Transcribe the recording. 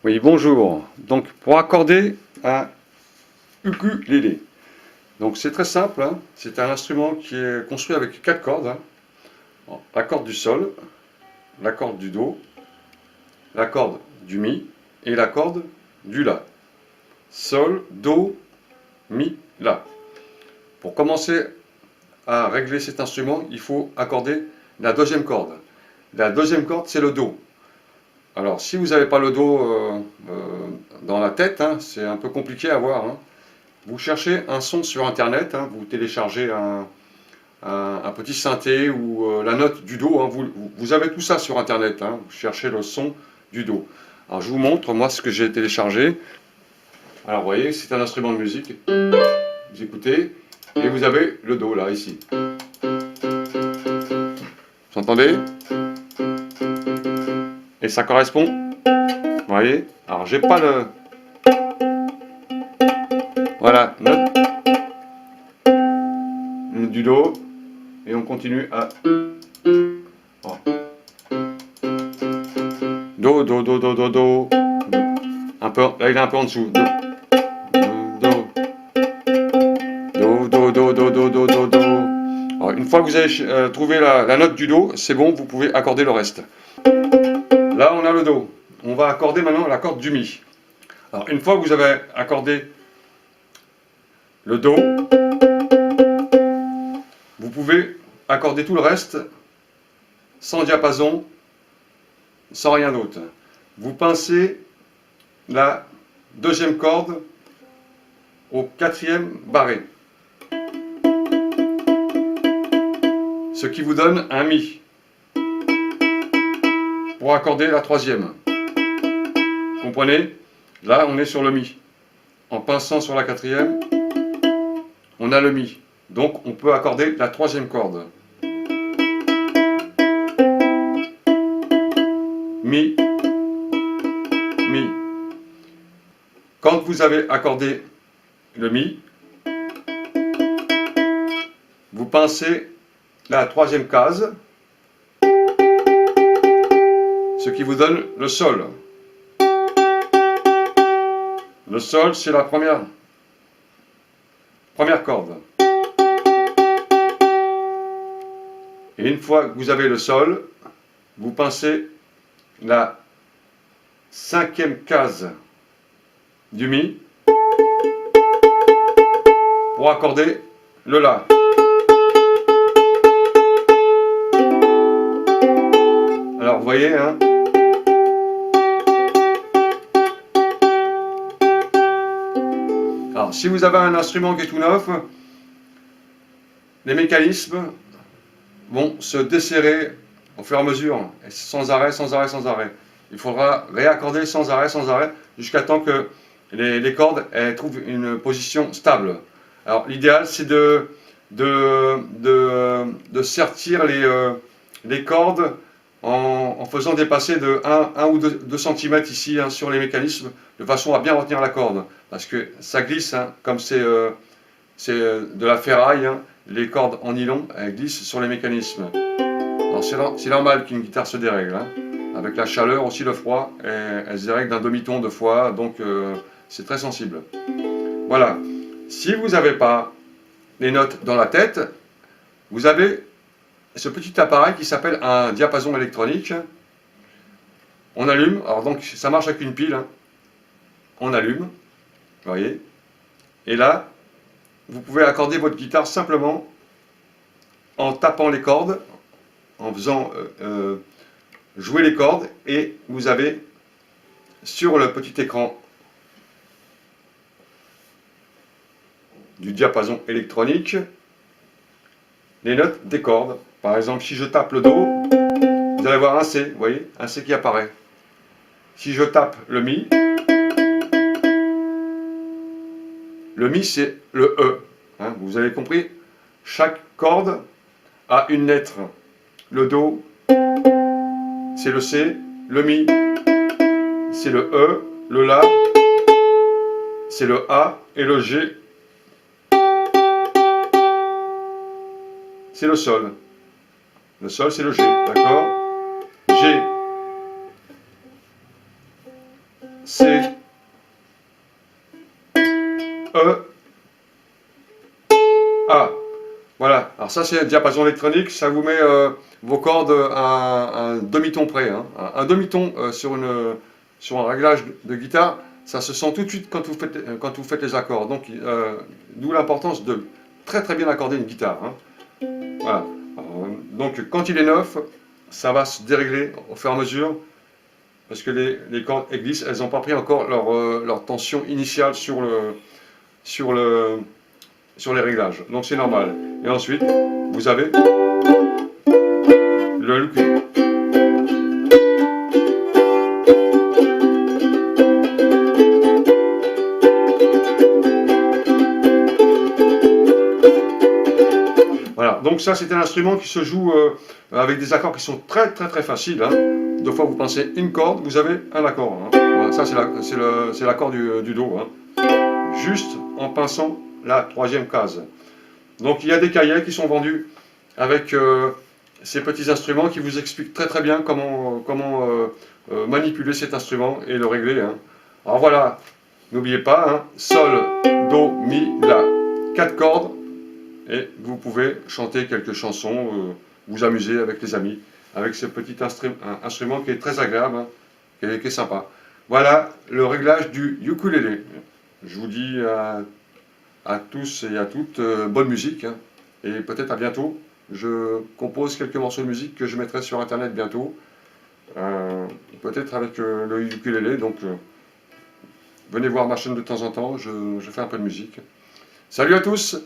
Oui, bonjour. Donc, pour accorder un ukulélé. Donc, c'est très simple, hein. C'est un instrument qui est construit avec quatre cordes, hein. Bon, la corde du sol, la corde du do, la corde du mi et la corde du la. Sol, do, mi, la. Pour commencer à régler cet instrument, il faut accorder la deuxième corde. La deuxième corde, c'est le do. Alors, si vous n'avez pas le do dans la tête, hein, c'est un peu compliqué à voir, hein. Vous cherchez un son sur internet, hein, vous téléchargez un petit synthé ou la note du do, hein, vous avez tout ça sur internet, hein, vous cherchez le son du do. Alors je vous montre moi ce que j'ai téléchargé. Alors vous voyez, c'est un instrument de musique, vous écoutez, et vous avez le do là, ici. Vous entendez? Et ça correspond, vous voyez? Alors j'ai pas le... Voilà, note du do, et on continue à... Oh. Do, do, do, do, do, do. Un peu, là il est un peu en dessous. Do, do, do, do, do, do, do, do, do, do. Alors, une fois que vous avez trouvé la note du do, c'est bon, vous pouvez accorder le reste. Là on a le do. On va accorder maintenant la corde du mi. Alors une fois que vous avez accordé le do, vous pouvez accorder tout le reste sans diapason, sans rien d'autre. Vous pincez la deuxième corde au quatrième barré, ce qui vous donne un mi pour accorder la troisième. Comprenez? Là on est sur le mi. En pinçant sur la quatrième, on a le mi. Donc on peut accorder la troisième corde. Mi, mi. Quand vous avez accordé le mi, vous pincez la troisième case, ce qui vous donne le sol. Le sol, c'est la première corde. Et une fois que vous avez le sol, vous pincez la cinquième case du mi pour accorder le la. Alors vous voyez, hein, alors si vous avez un instrument qui est tout neuf, les mécanismes vont se desserrer au fur et à mesure, sans arrêt, sans arrêt, sans arrêt. Il faudra réaccorder sans arrêt, jusqu'à temps que les cordes trouvent une position stable. Alors l'idéal c'est de sertir les cordes en faisant dépasser de 1 ou 2 cm ici, hein, sur les mécanismes, de façon à bien retenir la corde. Parce que ça glisse, hein, comme c'est de la ferraille, hein, les cordes en nylon elles glissent sur les mécanismes. C'est normal qu'une guitare se dérègle, hein. Avec la chaleur, aussi le froid, elle se dérègle d'un demi-ton de fois, donc c'est très sensible. Voilà. Si vous n'avez pas les notes dans la tête, vous avez ce petit appareil qui s'appelle un diapason électronique. On allume, alors donc ça marche avec une pile, hein. On allume, vous voyez, et là, vous pouvez accorder votre guitare simplement en tapant les cordes, en faisant jouer les cordes, et vous avez sur le petit écran du diapason électronique les notes des cordes. Par exemple, si je tape le do, vous allez voir un C, vous voyez, un C qui apparaît. Si je tape le mi c'est le E, hein, vous avez compris, chaque corde a une lettre. Le do c'est le C, le mi c'est le E, le la c'est le A et le G c'est le sol. Le sol c'est le G, d'accord? G, C, E, A. Voilà, alors ça c'est un diapason électronique, ça vous met vos cordes à un demi-ton près. Hein. Un demi-ton sur un réglage de guitare, ça se sent tout de suite quand vous faites les accords. Donc, d'où l'importance de très très bien accorder une guitare. Hein. Voilà. Donc quand il est neuf, ça va se dérégler au fur et à mesure, parce que les cordes glissent, elles n'ont pas pris encore leur tension initiale sur les réglages. Donc c'est normal. Et ensuite, vous avez le ukulélé. Voilà, donc ça c'est un instrument qui se joue avec des accords qui sont très très très faciles. Hein. Deux fois vous pensez une corde, vous avez un accord. Hein. Voilà, ça c'est l'accord du Do. Hein. Juste en pinçant la troisième case. Donc il y a des cahiers qui sont vendus avec ces petits instruments qui vous expliquent très très bien comment manipuler cet instrument et le régler. Hein. Alors voilà, n'oubliez pas, hein, Sol, Do, Mi, La, 4 cordes, et vous pouvez chanter quelques chansons, vous amuser avec les amis, avec ce petit instrument qui est très agréable, hein, qui est sympa. Voilà le réglage du ukulélé. Je vous dis à tous et à toutes bonne musique, hein, et peut-être à bientôt. Je compose quelques morceaux de musique que je mettrai sur internet bientôt, peut-être avec le ukulélé, donc venez voir ma chaîne de temps en temps, je fais un peu de musique. Salut à tous!